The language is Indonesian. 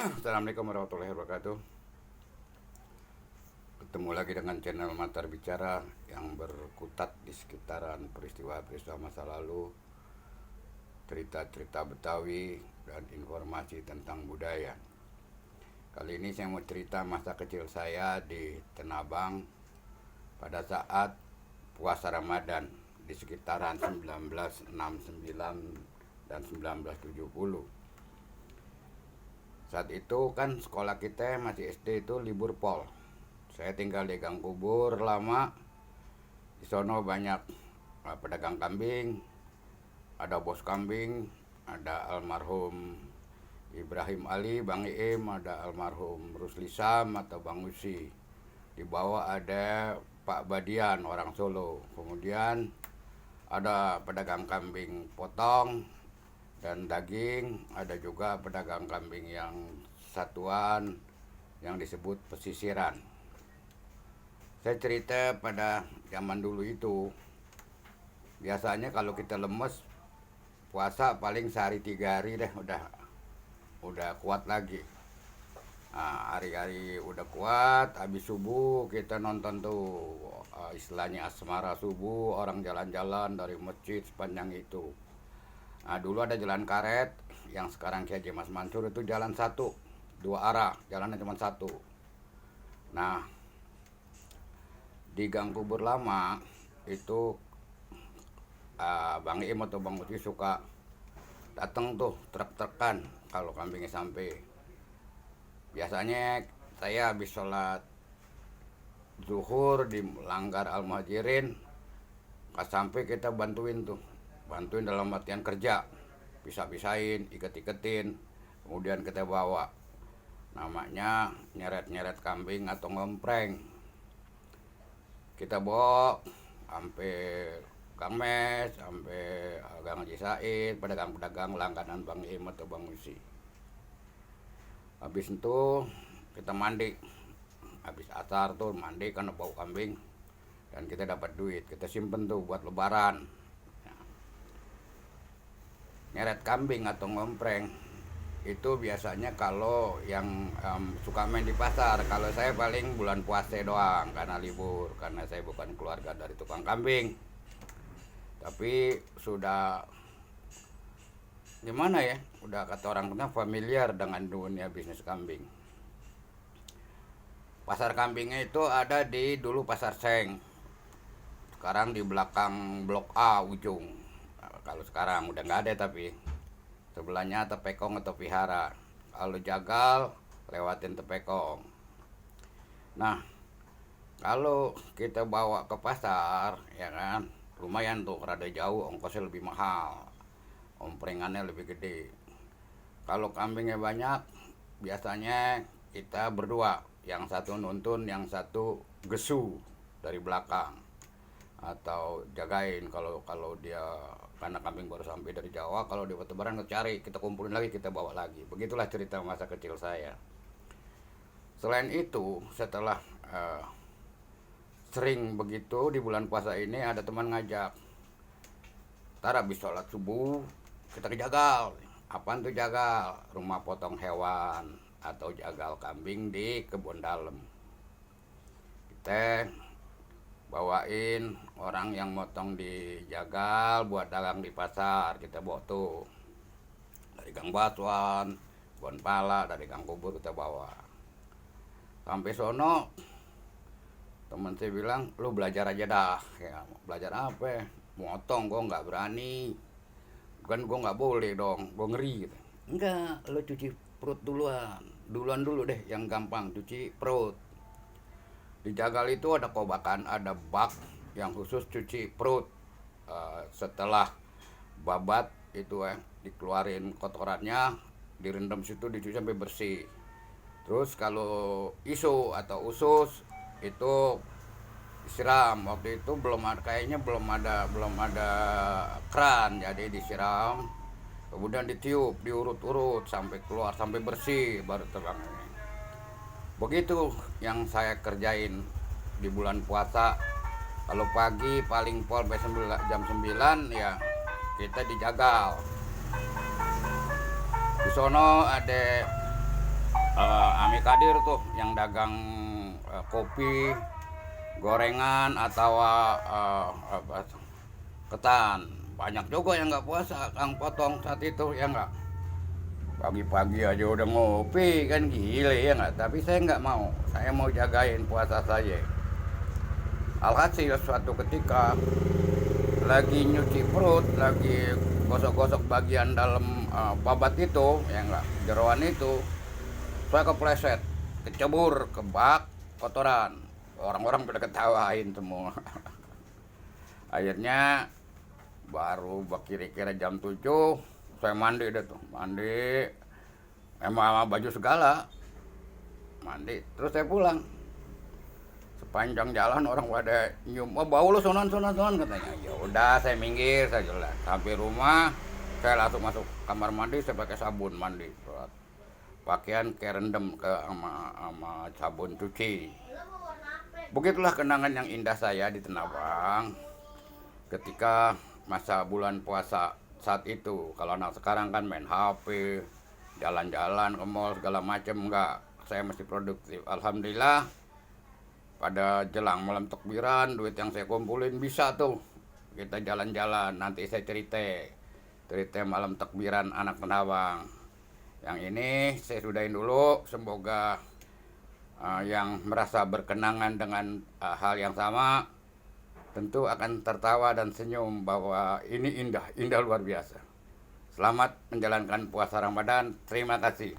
Assalamualaikum warahmatullahi wabarakatuh. Ketemu lagi dengan channel Matar Bicara yang berkutat di sekitaran peristiwa-peristiwa masa lalu, cerita-cerita Betawi, dan informasi tentang budaya. Kali ini saya mau cerita masa kecil saya di Tenabang pada saat puasa Ramadan di sekitaran 1969 dan 1970. Saat itu kan sekolah kita masih SD itu libur pol. Saya tinggal di Gang Kubur lama. Di sono banyak pedagang kambing, ada bos kambing, ada almarhum Ibrahim Ali, Bang Iim, ada almarhum Rusli Sam atau Bang Usi. Di bawah ada Pak Badian orang Solo. Kemudian ada pedagang kambing potong dan daging, ada juga pedagang kambing yang satuan yang disebut pesisiran. Saya cerita pada zaman dulu itu, biasanya kalau kita lemes puasa paling sehari 3 hari deh udah kuat lagi. Nah, hari-hari udah kuat, habis subuh kita nonton tuh istilahnya asmara subuh, orang jalan-jalan dari masjid sepanjang itu. Nah, dulu ada jalan karet yang sekarang Kiai Mas Mansur, itu jalan satu, 2 arah, jalannya cuma satu. Nah, di Gang Kubur lama itu Bang Im atau Bang Uci suka datang tuh truk-trukan kalau kambingnya sampai. Biasanya saya habis sholat zuhur di Langgar Al-Muhajirin, pas sampai kita bantuin dalam artian kerja, pisah-pisahin, iket-iketin, kemudian kita bawa. Namanya nyeret-nyeret kambing atau ngompreng. Kita bawa sampai Kang Mes, sampai Gang Haji Said, pedagang-pedagang langganan Bang Im atau Bang Usi. Habis itu kita mandi, habis asar tuh mandi karena bau kambing, dan kita dapat duit, kita simpen tuh buat lebaran. Nyeret kambing atau ngompreng itu biasanya kalau yang suka main di pasar. Kalau saya paling bulan puasa doang karena libur, karena saya bukan keluarga dari tukang kambing. Tapi sudah gimana ya, udah kata orang kita familiar dengan dunia bisnis kambing. Pasar kambingnya itu ada di dulu Pasar Seng, sekarang di belakang Blok A ujung. Kalau sekarang udah nggak ada, tapi sebelahnya Tepekong atau Vihara. Kalau jagal lewatin Tepekong. Nah, kalau kita bawa ke pasar ya kan, lumayan tuh, rada jauh, ongkosnya lebih mahal, omprengannya lebih gede. Kalau kambingnya banyak, biasanya kita berdua, yang satu nuntun, yang satu gesu dari belakang atau jagain. Kalau dia, karena kambing baru sampai dari Jawa, kalau di Lebaran cari, kita kumpulin lagi, kita bawa lagi. Begitulah cerita masa kecil saya. Selain itu, setelah sering begitu di bulan puasa ini, ada teman ngajak, ntar habis sholat subuh kita ke jagal. Apaan tuh jagal? Rumah potong hewan atau jagal kambing di kebun dalam. Kita bawain orang yang motong di jagal buat dagang di pasar. Kita bawa tuh dari Gang Batuan, Bon Pala, dari Gang Kubur kita bawa. Sampai sono teman saya bilang, lu belajar aja dah. Ya, belajar apa? Motong, gue nggak berani. Kan gue nggak boleh dong, gue ngeri gitu. Enggak, lu cuci perut duluan dulu deh, yang gampang, cuci perut. Di jagal itu ada kobakan, ada bak yang khusus cuci perut. Setelah babat itu dikeluarin kotorannya, direndam situ, dicuci sampai bersih. Terus kalau isu atau usus itu disiram. Waktu itu kayaknya belum ada keran, jadi disiram, kemudian ditiup, diurut-urut sampai keluar, sampai bersih, baru terang. Begitu yang saya kerjain di bulan puasa. Kalau pagi paling pol sampai jam 9 ya kita dijagal. Di sono ada Kadir tuh yang dagang kopi, gorengan atau apa, ketan. Banyak juga yang nggak puasa, Kang Potong saat itu ya nggak. Pagi-pagi aja udah ngopi kan gile ya nggak. Tapi saya nggak mau. Saya mau jagain puasa saya. Alhasil suatu ketika lagi nyuci perut, lagi gosok-gosok bagian dalam babat itu, ya enggak, jeroan itu, saya kepleset, kecebur ke bak kotoran. Orang-orang pada ketawain semua. Akhirnya baru kira-kira jam 7 saya mandi deh tuh, mandi, emang baju segala, mandi, terus saya pulang. Sepanjang jalan orang pada nyium, oh bau lu sonon katanya. Ya udah saya minggir, saya jalan sampai rumah, saya langsung masuk kamar mandi, saya pakai sabun mandi, pakaian kayak rendem ke sama sabun cuci. Begitulah kenangan yang indah saya di Tanah Abang ketika masa bulan puasa saat itu. Kalau anak sekarang kan main HP, jalan-jalan ke mall segala macam, enggak, saya masih produktif. Alhamdulillah. Pada jelang malam takbiran, duit yang saya kumpulin bisa tuh kita jalan-jalan. Nanti saya cerita malam takbiran anak Tanah Abang. Yang ini saya sudahin dulu. Semoga yang merasa berkenangan dengan hal yang sama tentu akan tertawa dan senyum bahwa ini indah luar biasa. Selamat menjalankan puasa Ramadan. Terima kasih.